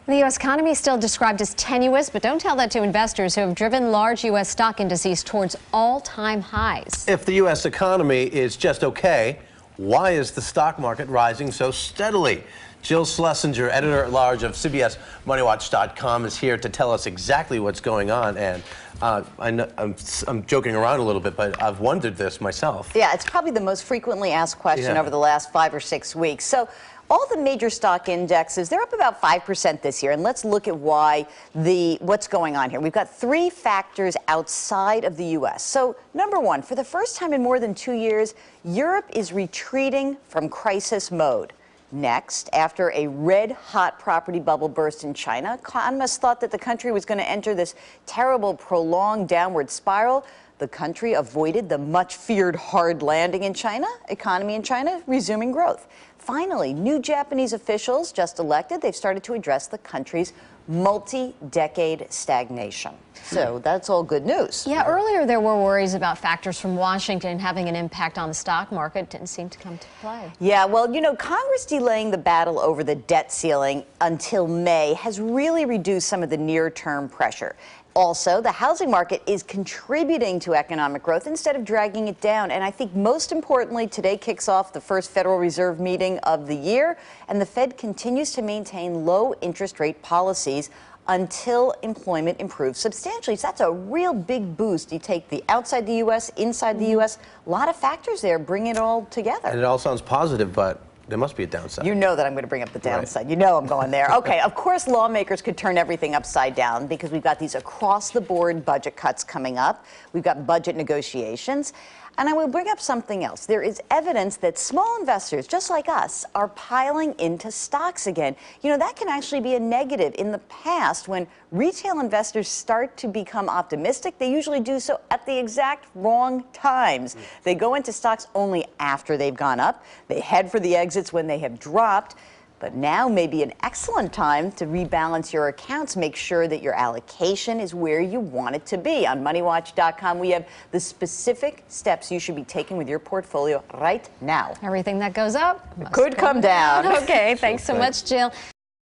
The U.S. economy is still described as tenuous, but don't tell that to investors who have driven large U.S. stock indices towards all-time highs. If the U.S. economy is just okay, why is the stock market rising so steadily? Jill Schlesinger, editor-at-large of CBSMoneyWatch.com, is here to tell us exactly what's going on. And I'm joking around a little bit, but I've wondered this myself. Yeah, it's probably the most frequently asked question over the last 5 or 6 weeks. So all the major stock indexes, they're up about 5% this year. And let's look at what's going on here. We've got 3 factors outside of the U.S. So number one, for the first time in more than 2 years, Europe is retreating from crisis mode. Next, after a red-hot property bubble burst in China, economists thought that the country was going to enter this terrible, prolonged downward spiral. The country avoided the much-feared hard landing in China, economy in China resuming growth. Finally, new Japanese officials just elected, they've started to address the country's multi-decade stagnation. So that's all good news. Yeah, earlier there were worries about factors from Washington having an impact on the stock market. Didn't seem to come to play. Yeah, well, you know, Congress delaying the battle over the debt ceiling until May has really reduced some of the near-term pressure. Also, the housing market is contributing to economic growth instead of dragging it down. And I think most importantly, today kicks off the first Federal Reserve meeting of the year, and the Fed continues to maintain low interest rate policies until employment improves substantially. So that's a real big boost. You take the outside the U.S., inside the U.S., a lot of factors there, bring it all together. And it all sounds positive, but there must be a downside. You know that I'm going to bring up the downside. Right. You know I'm going there. Okay, of course lawmakers could turn everything upside down because we've got these across-the-board budget cuts coming up. We've got budget negotiations. And I will bring up something else. There is evidence that small investors, just like us, are piling into stocks again. You know, that can actually be a negative. In the past, when retail investors start to become optimistic, they usually do so at the exact wrong times. They go into stocks only after they've gone up. They head for the exits when they have dropped. But now may be an excellent time to rebalance your accounts. Make sure that your allocation is where you want it to be. On MoneyWatch.com, we have the specific steps you should be taking with your portfolio right now. Everything that goes up could come down. Okay, thanks so much, Jill.